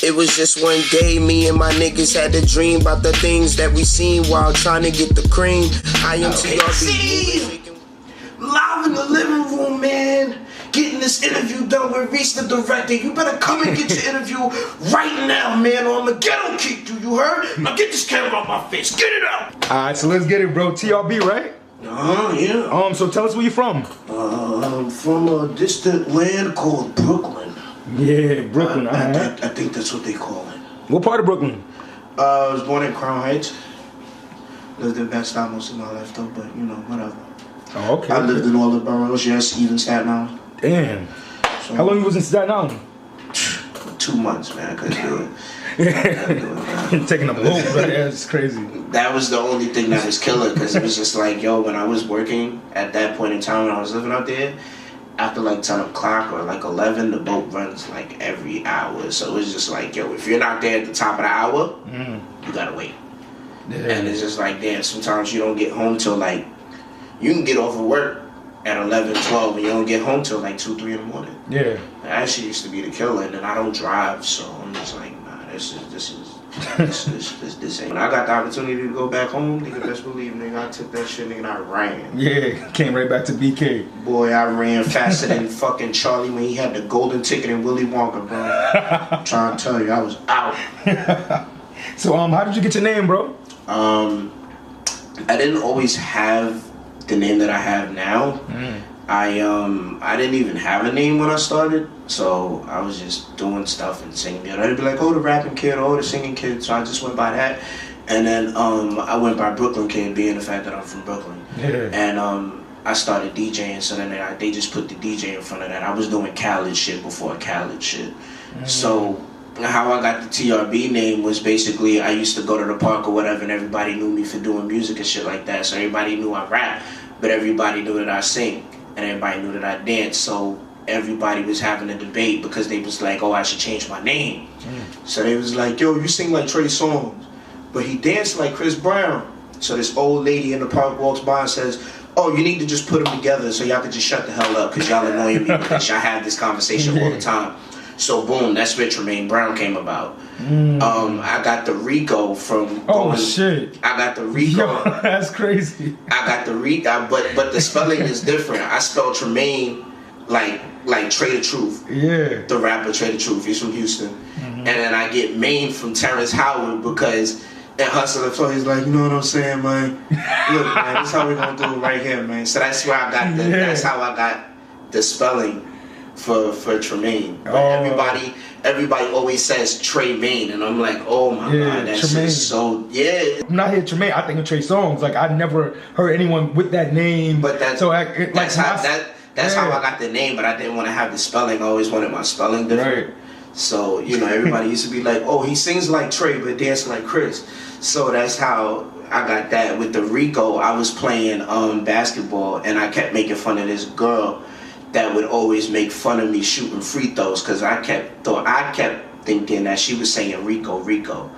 It was just one day, me and my niggas had a dream about the things that we seen while trying to get the cream. I am T.R.B. Live in the living room, man. Getting this interview done with Reese the director. You better come and get your interview right now, man, or I'ma ghetto kick you, you heard? Now get this camera off my face, get it out! Alright, so let's get it, bro. T.R.B, right? Yeah. So tell us where you from. I'm from a distant land called Brooklyn. Yeah, Brooklyn, I think that's what they call it. What part of Brooklyn? I was born in Crown Heights. Lived in Bed-Stuy most of my life though, but you know, whatever. Oh, okay. I lived in all the boroughs, yes, even Staten Island. Damn. So, how long you was in Staten Island? 2 months, man. I couldn't do it. Taking a boat, right? That's crazy. That was the only thing that was killer, because it was just like, yo, when I was working at that point in time when I was living out there, after like 10 o'clock or like 11, the boat runs like every hour. So it was just like, yo, if you're not there at the top of the hour, you gotta wait. Yeah. And it's just like, damn, sometimes you don't get home till like, you can get off of work at 11, 12, and you don't get home till like 2, 3 in the morning. Yeah. That shit used to be the killer, and then I don't drive, so I'm just like, nah, this ain't. When I got the opportunity to go back home, nigga, best believe, nigga, I took that shit, nigga, and I ran. Yeah, came right back to BK. Boy, I ran faster than fucking Charlie when he had the golden ticket in Willy Wonka, bro. I'm trying to tell you, I was out. So, how did you get your name, bro? I didn't always have the name that I have now. I didn't even have a name when I started, so I was just doing stuff and singing. And I'd be like, oh, the rapping kid, oh, the singing kid. So I just went by that, and then I went by Brooklyn Kid, being the fact that I'm from Brooklyn. Yeah. And I started DJing, so then they just put the DJ in front of that. I was doing Khaled shit before Khaled shit. So how I got the TRB name was basically I used to go to the park or whatever, and everybody knew me for doing music and shit like that. So everybody knew I rap, but everybody knew that I sing, and everybody knew that I dance. So everybody was having a debate because they was like, oh, I should change my name. So they was like, yo, you sing like Trey songs, but he danced like Chris Brown. So this old lady in the park walks by and says, oh, you need to just put them together so y'all can just shut the hell up because y'all annoying me because y'all have this conversation all the time. So boom, that's where TraeMayneRicoBrown came about. I got the Rico from. Oh shit! I got the Rico. Yo, that's crazy. I got the Rico, but the spelling is different. I spelled Tremaine like Trey the Truth. Yeah. The rapper Trey the Truth. He's from Houston, and then I get Maine from Terrence Howard because in Hustle and Flow he's like, you know what I'm saying, man? Look, man, this is how we gonna do it right here, man. So that's where I got the. Yeah. That's how I got the spelling for Tremaine. But everybody always says TraeMayne, and I'm like, oh my god, that shit is so When I hear TraeMayne, I think of Trey Songz. Like I never heard anyone with that name. But that's how I got the name. But I didn't want to have the spelling. I always wanted my spelling different. Right. So you know, everybody used to be like, oh, he sings like Trey but dances like Chris. So that's how I got that. With the Rico, I was playing basketball, and I kept making fun of this girl that would always make fun of me shooting free throws because I kept thinking that she was saying Rico,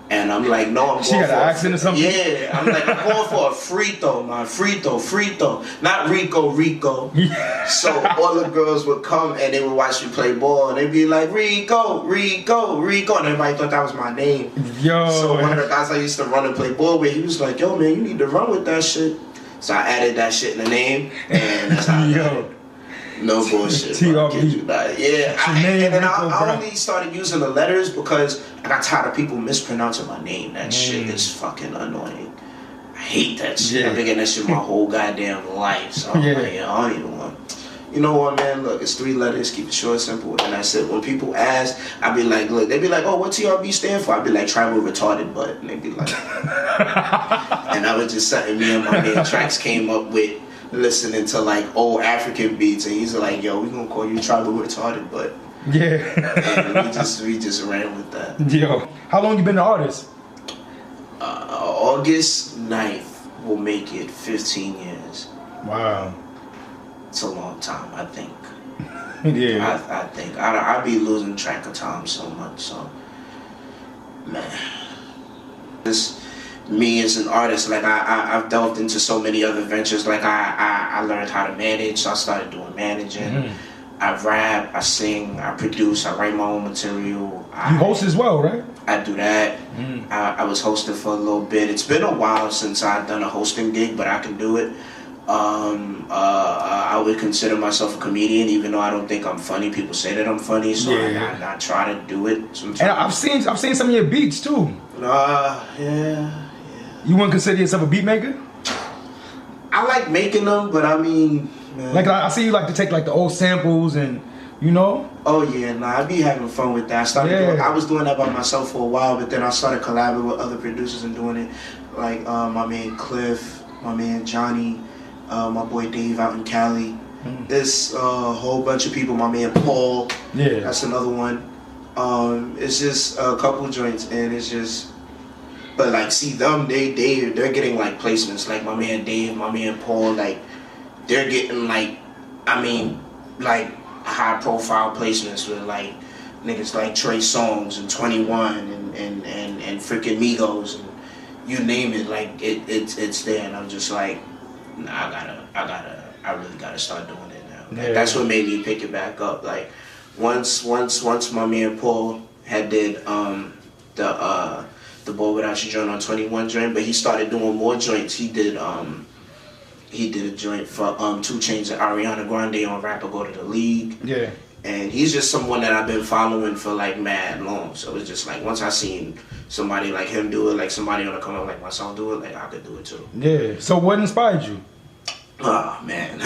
and I'm like, no, I'm she going for an accent or something. Yeah, I'm like, I'm going for a free throw, man, free throw, not Rico. Yeah. So all the girls would come and they would watch me play ball, and they'd be like, Rico, and everybody thought that was my name. Yo. So one of the guys I used to run and play ball with, he was like, yo, man, you need to run with that shit. So I added that shit in the name, and that's how I got it. No bullshit. T.R.B. Yeah, and then I only started using the letters because I got tired of people mispronouncing my name. That shit is fucking annoying. I hate that shit. Yeah. I've been getting that shit my whole goddamn life. So I'm like, I don't even want. You know what, man? Look, it's 3 letters. Keep it short, simple, and that's it. When people ask, I be like, look, they be like, oh, what TRB stand for? I be like, tribal retarded butt, and they be like, and I was just something me and my man Tracks came up with. Listening to like old African beats, and he's like, yo, we gonna call you tribal retarded, but and we just ran with that. Yo, how long you been an artist? August 9th will make it 15 years. Wow, it's a long time, I think. Yeah, I think I be losing track of time so much. So man, this. Me as an artist, like I've delved into so many other ventures. Like I learned how to manage, so I started doing managing. I rap, I sing, I produce, I write my own material. You host as well, right? I do that. I was hosting for a little bit. It's been a while since I've done a hosting gig, but I can do it. I would consider myself a comedian, even though I don't think I'm funny. People say that I'm funny, so I try to do it sometimes. And I've seen some of your beats too. Yeah. You wouldn't consider yourself a beat maker? I like making them, but I mean, man. Like I see you like to take like the old samples and, you know. Oh yeah, nah, I be having fun with that. I was doing that by myself for a while, but then I started collaborating with other producers and doing it, like my man Cliff, my man Johnny, my boy Dave out in Cali. There's a whole bunch of people. My man Paul, that's another one. It's just a couple joints, and it's just. But like, see them, they're getting like placements. Like my man Dave, my man Paul, like they're getting like, I mean, like high profile placements with like niggas like Trey Songz and 21 and freaking Migos and you name it. Like it's there, and I'm just like, nah, I really gotta start doing it now. Like, that's what made me pick it back up. Like once my man Paul had did the Boy Without You joint on 21 joint, but he started doing more joints. He did a joint for 2 Chainz and Ariana Grande on Rapper Go to the League. Yeah. And he's just someone that I've been following for like mad long. So it's just like once I seen somebody like him do it, like somebody on the come up like myself do it, like I could do it too. Yeah. So what inspired you? Oh man.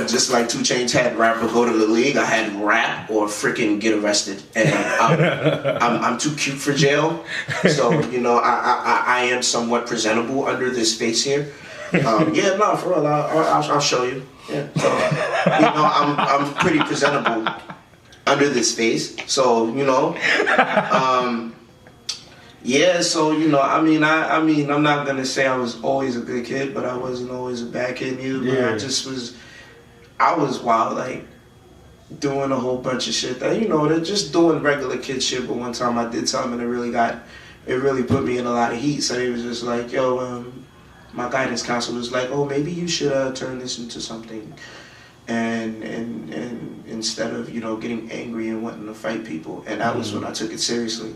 Just like 2 Chainz had Rapper Go to the League, I had rap or freaking get arrested, and I'm too cute for jail. So you know, I am somewhat presentable under this face here. For real, I'll show you. Yeah, so, you know, I'm pretty presentable under this face. So you know, so you know, I mean, I'm not gonna say I was always a good kid, but I wasn't always a bad kid either. But I was wild, like doing a whole bunch of shit that, you know, they're just doing regular kid shit. But one time I did something and it really put me in a lot of heat. So he was just like, yo, my guidance counselor was like, oh, maybe you should turn this into something. And instead of, you know, getting angry and wanting to fight people. And that was when I took it seriously.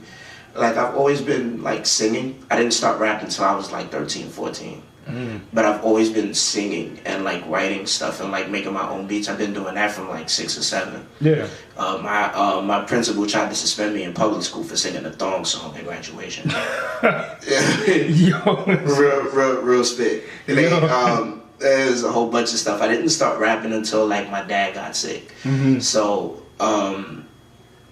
Like, I've always been, like, singing. I didn't start rapping until I was, like, 13, 14. But I've always been singing and, like, writing stuff and, like, making my own beats. I've been doing that from, like, 6 or 7. Yeah. My principal tried to suspend me in public school for singing a thong song at graduation. real spit. There's a whole bunch of stuff. I didn't start rapping until, like, my dad got sick. So,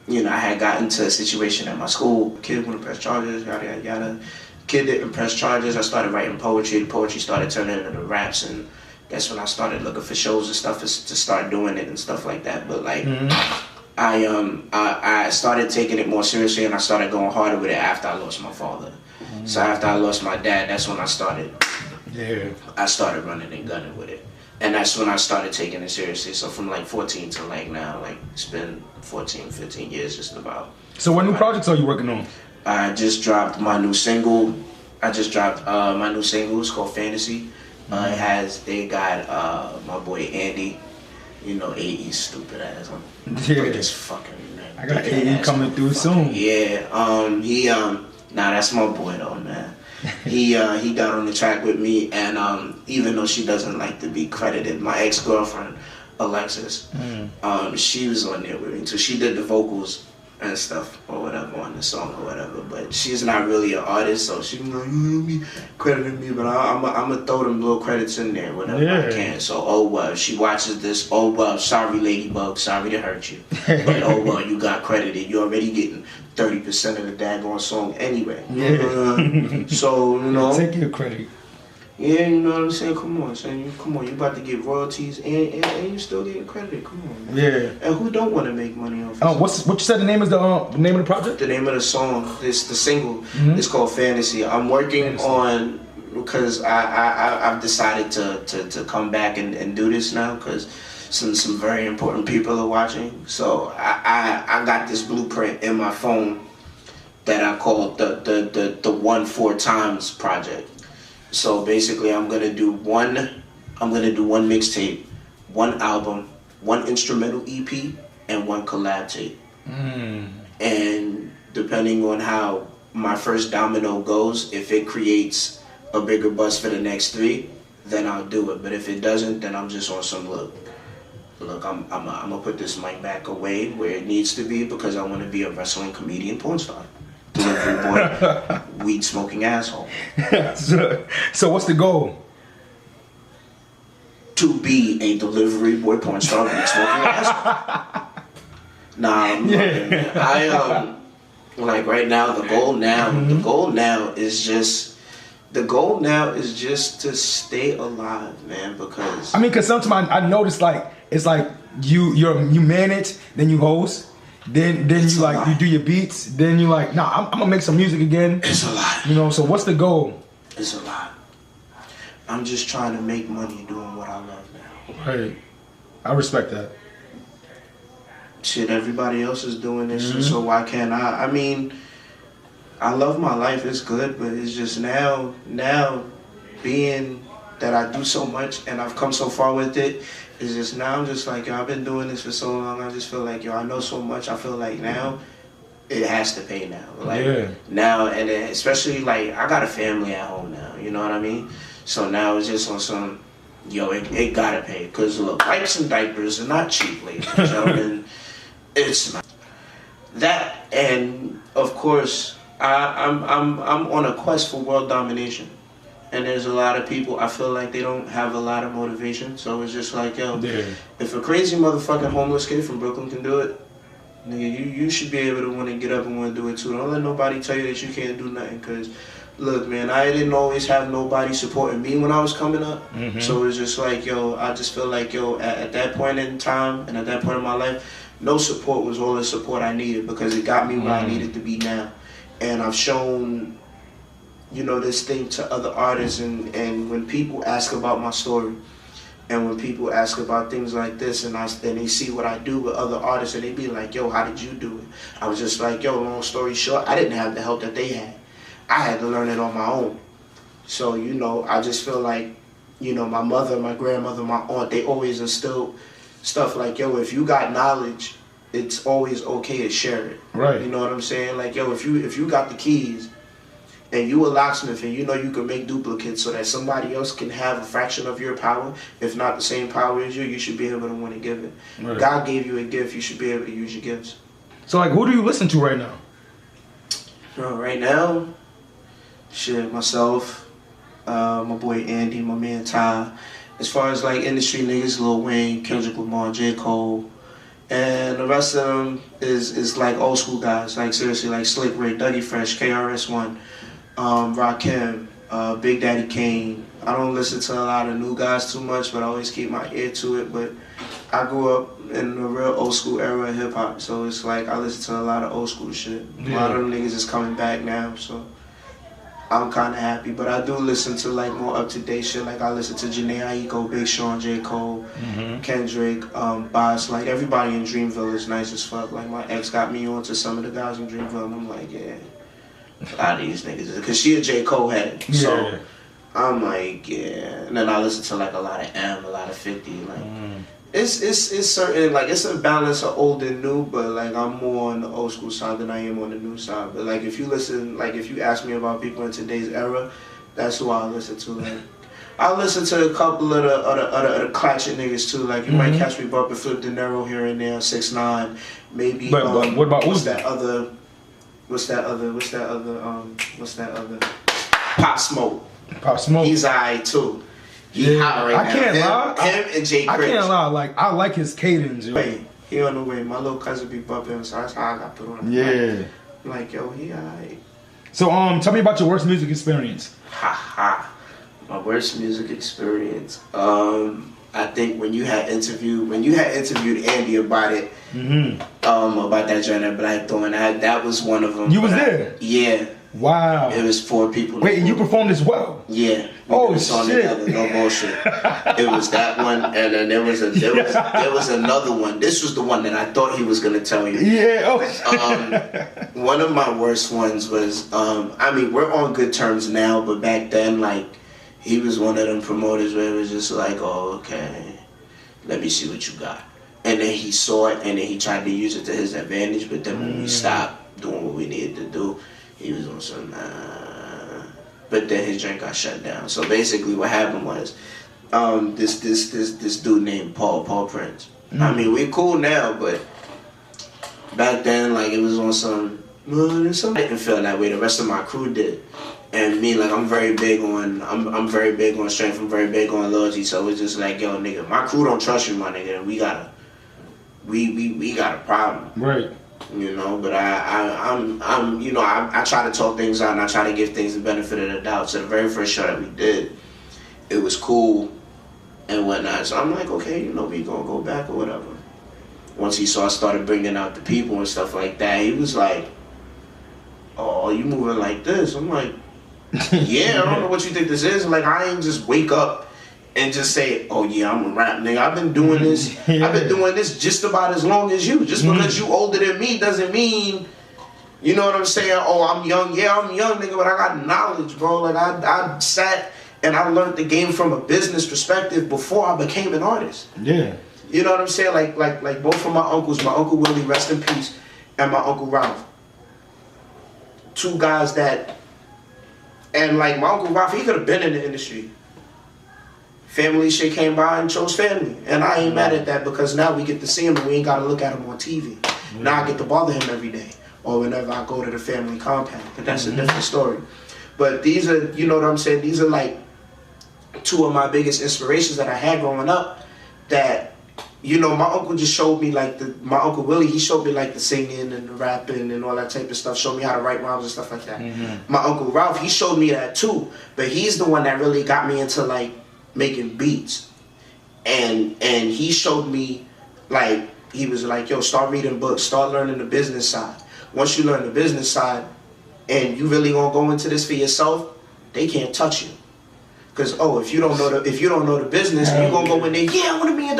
you know, I had gotten into a situation at my school. Kid wouldn't press charges, yada, yada, yada. Kid didn't press charges. I started writing poetry. The poetry started turning into raps, and that's when I started looking for shows and stuff to start doing it and stuff like that. But like, I started taking it more seriously, and I started going harder with it after I lost my father. So after I lost my dad, that's when I started. I started running and gunning with it, and that's when I started taking it seriously. So from like 14 to like now, like it's been 14, 15 years just about. So what new projects are you working on? I just dropped my new single. My new single. It's called Fantasy. They got my boy Andy. You know, AE's stupid ass. Just fucking. I got AE coming through soon. Yeah. That's my boy though, man. He got on the track with me, and even though she doesn't like to be credited, my ex-girlfriend Alexis, she was on there with me too. She did the vocals and stuff or whatever on the song or whatever, but she's not really an artist, so she's like, you be crediting me, but I'm gonna throw them little credits in there whenever I can. So oh well, she watches this, oh well, sorry Ladybug, sorry to hurt you, but oh well, you got credited, you're already getting 30% of the daggone song anyway. So you know, take your credit. Yeah, you know what I'm saying? Come on, you about to get royalties and you still getting credited. Come on, man. Yeah. And who don't want to make money off of what you said the name is the name of the project? The name of the song, the single, is called Fantasy. I'm working on, because I've decided to come back and do this now, because some very important people are watching. So I got this blueprint in my phone that I call the 1-4 Times project. So basically, I'm gonna do one mixtape, one album, one instrumental EP and one collab tape. And depending on how my first domino goes, if it creates a bigger buzz for the next 3, then I'll do it. But if it doesn't, then I'm just on some look, I'm gonna put this mic back away where it needs to be because I want to be a wrestling comedian porn star. Delivery boy, weed smoking asshole. So what's the goal? To be a delivery boy porn star, weed smoking asshole. Nah, I like right now the goal now is just to stay alive, man, because I mean, cause sometimes I notice like it's like you manage, then you host, then you like you do your beats, then you like I'm gonna make some music again. It's a lot. You know, so what's the goal? It's a lot. I'm just trying to make money doing what I love now. Right. I respect that. Shit, everybody else is doing this, so why can't I? I mean, I love my life, it's good, but it's just now being that I do so much and I've come so far with it, it's just now I'm just like, yo, I've been doing this for so long, I just feel like, yo, I know so much, I feel like now it has to pay now. Like now, and then especially like I got a family at home now, you know what I mean? So now it's just on some, yo, it gotta pay, because look, wipes and diapers are not cheap, ladies and gentlemen. It's not that, and of course I'm on a quest for world domination, and there's a lot of people I feel like they don't have a lot of motivation. So it's just like, yo, if a crazy motherfucking homeless kid from Brooklyn can do it, nigga, you should be able to want to get up and want to do it too. Don't let nobody tell you that you can't do nothing, because look, man, I didn't always have nobody supporting me when I was coming up. So it's just like, yo, I just feel like, yo, at that point in time and at that point in my life, no support was all the support I needed, because it got me where I needed to be now. And I've shown, you know, this thing to other artists, and when people ask about my story, and when people ask about things like this, and they see what I do with other artists, and they be like, yo, how did you do it? I was just like, yo, long story short, I didn't have the help that they had. I had to learn it on my own. So, you know, I just feel like, you know, my mother, my grandmother, my aunt, they always instilled stuff like, yo, if you got knowledge, it's always okay to share it. Right. You know what I'm saying? Like, yo, if you got the keys and you a locksmith and you know you can make duplicates so that somebody else can have a fraction of your power, if not the same power as you should be able to want to give it. Right. God gave you a gift, you should be able to use your gifts. So like, who do you listen to right now? Right now, shit, myself, my boy Andy, my man Ty. As far as like industry niggas, Lil Wayne, Kendrick Lamar, J. Cole, and the rest of them is like old school guys, like seriously, like Slick Rick, Dougie Fresh, KRS-One, Rakim, Big Daddy Kane. I don't listen to a lot of new guys too much, but I always keep my ear to it. But I grew up in a real old school era of hip hop, so it's like I listen to a lot of old school shit. A lot of them niggas is coming back now, so I'm kind of happy. But I do listen to like more up-to-date shit. Like I listen to Jhené Aiko, Big Sean, J. Cole, Kendrick, Boss. Like everybody in Dreamville is nice as fuck. Like my ex got me on to some of the guys in Dreamville, and I'm like, yeah, a lot of these niggas. Because she a J. Cole head. So I'm like, yeah. And then I listen to like a lot of M, a lot of 50. Like it's certain, like it's a balance of old and new, but like I'm more on the old school side than I am on the new side. But like if you listen, like if you ask me about people in today's era, that's who I listen to. Like I listen to a couple of the clatchet niggas too. Like you might catch me bumping Flip De Niro here and there, 6ix9ine, maybe. But what about what's that other? Pop Smoke. Pop Smoke. He's alright too. He hot right now. I can't lie. Him and Jay Critch. I can't lie. Like I like his cadence. Yo. Wait, he on the way. My little cousin be bumping him, so that's how I got put on. Yeah. Like yo, he alright. So tell me about your worst music experience. My worst music experience. I think when you had interviewed Andy about it, about that joint at Black Thorn, that was one of them. You was there? Yeah. Wow. It was 4 people. Wait, and you performed as well? Yeah. Oh shit. Together, no bullshit. It was that one, and then there was another one. This was the one that I thought he was gonna tell you. Yeah. Oh. One of my worst ones was, I mean, we're on good terms now, but back then, like, he was one of them promoters where it was just like, oh, okay, let me see what you got. And then he saw it, and then he tried to use it to his advantage. But then when we stopped doing what we needed to do, he was on some. But then his drink got shut down. So basically, what happened was, this dude named Paul Prince. I mean, we cool now, but back then, like, it was on some. I didn't feel that way. The rest of my crew did. And me, like, I'm very big on strength. I'm very big on loyalty. So it's just like, yo, nigga, my crew don't trust you, my nigga. We got a problem. Right. You know, but I'm you know, I try to talk things out and I try to give things the benefit of the doubt. So the very first show that we did, it was cool and whatnot. So I'm like, okay, you know, we gonna go back or whatever. Once he saw I started bringing out the people and stuff like that, he was like, oh, you moving like this? I'm like, yeah, I don't know what you think this is. Like, I ain't just wake up and just say, oh yeah, I'm a rap nigga. I've been doing this. I've been doing this just about as long as you. Just because you older than me doesn't mean, you know what I'm saying? Oh, I'm young. Yeah, I'm young, nigga, but I got knowledge, bro. Like, I sat and I learned the game from a business perspective before I became an artist. Yeah. You know what I'm saying? Like both of my uncles, my Uncle Willie, rest in peace, and my Uncle Ralph. Two guys that, and like my Uncle Ralph, he could have been in the industry. Family shit came by and chose family. And I ain't mad at that because now we get to see him and we ain't got to look at him on TV. Now I get to bother him every day or whenever I go to the family compound. But that's a different story. But these are, you know what I'm saying, these are like two of my biggest inspirations that I had growing up that, you know, my uncle just showed me like my Uncle Willie, he showed me like the singing and the rapping and all that type of stuff, showed me how to write rhymes and stuff like that. My Uncle Ralph, he showed me that too. But he's the one that really got me into like making beats, and he showed me, like, he was like, yo, start reading books, start learning the business side. Once you learn the business side and you really gonna go into this for yourself, they can't touch you. Cause if you don't know the business, you gonna go in there, yeah, I want $1 million,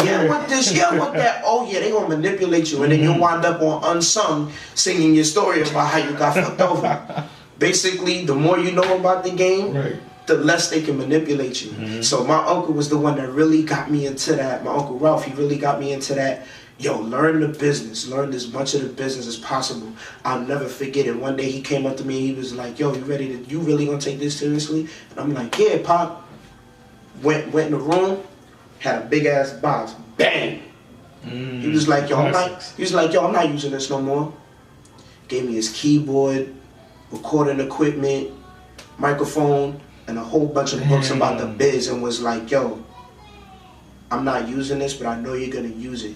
yeah, I want this, yeah, I want that. Oh yeah, they gonna manipulate you, and then you'll wind up on Unsung singing your story about how you got fucked over. Basically, the more you know about the game, right, the less they can manipulate you. So my uncle was the one that really got me into that. My Uncle Ralph, he really got me into that. Yo, learn the business. Learn as much of the business as possible. I'll never forget it. One day he came up to me and he was like, yo, you really gonna take this seriously? And I'm like, yeah, Pop. Went in the room, had a big ass box. Bang! He was like, yo, I'm not using this no more. Gave me his keyboard, recording equipment, microphone, and a whole bunch of books about the biz, and was like, yo, I'm not using this, but I know you're gonna use it.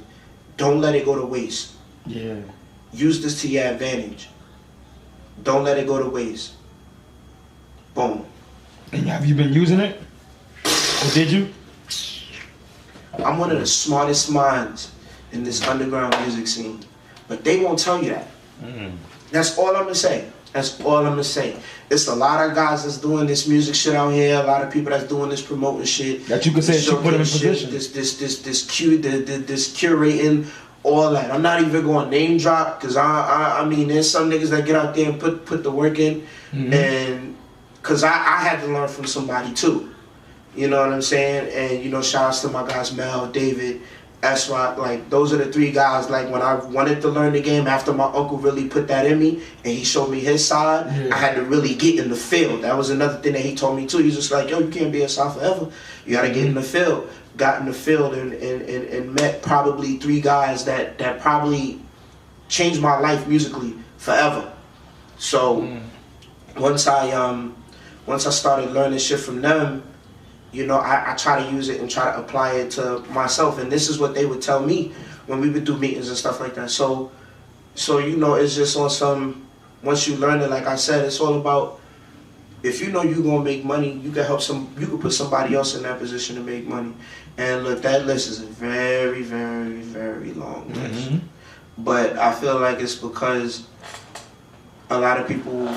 Don't let it go to waste. Yeah. Use this to your advantage. Don't let it go to waste. Boom. And have you been using it? Or did you? I'm one of the smartest minds in this underground music scene, but they won't tell you that. That's all I'm gonna say. That's all I'm gonna say. It's a lot of guys that's doing this music shit out here. A lot of people that's doing this promoting shit. That you can say you put them in position. This curating, all that. I'm not even going to name drop because I mean there's some niggas that get out there and put the work in, and because I had to learn from somebody too. You know what I'm saying? And you know, shout outs to my guys Mel, David, S-Rock, like those are the three guys. Like when I wanted to learn the game after my uncle really put that in me and he showed me his side, I had to really get in the field. That was another thing that he told me too. He's just like, yo, you can't be a star forever. You gotta get in the field. Got in the field and met probably three guys that probably changed my life musically forever. So once I started learning shit from them, you know, I try to use it and try to apply it to myself. And this is what they would tell me when we would do meetings and stuff like that. So you know, it's just on some, once you learn it, like I said, it's all about, if you know you're going to make money, you can put somebody else in that position to make money. And look, that list is a very, very, very long list. But I feel like it's because a lot of people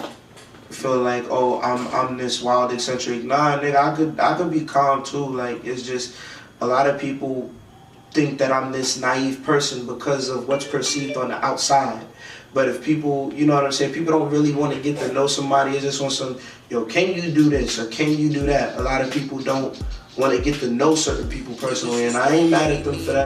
feel like, oh, I'm this wild eccentric. Nah, nigga, I could be calm too. Like, it's just a lot of people think that I'm this naive person because of what's perceived on the outside. But if people, you know what I'm saying, people don't really want to get to know somebody. It's just on some, yo, can you do this or can you do that? A lot of people don't want to get to know certain people personally, and I ain't mad at them for that.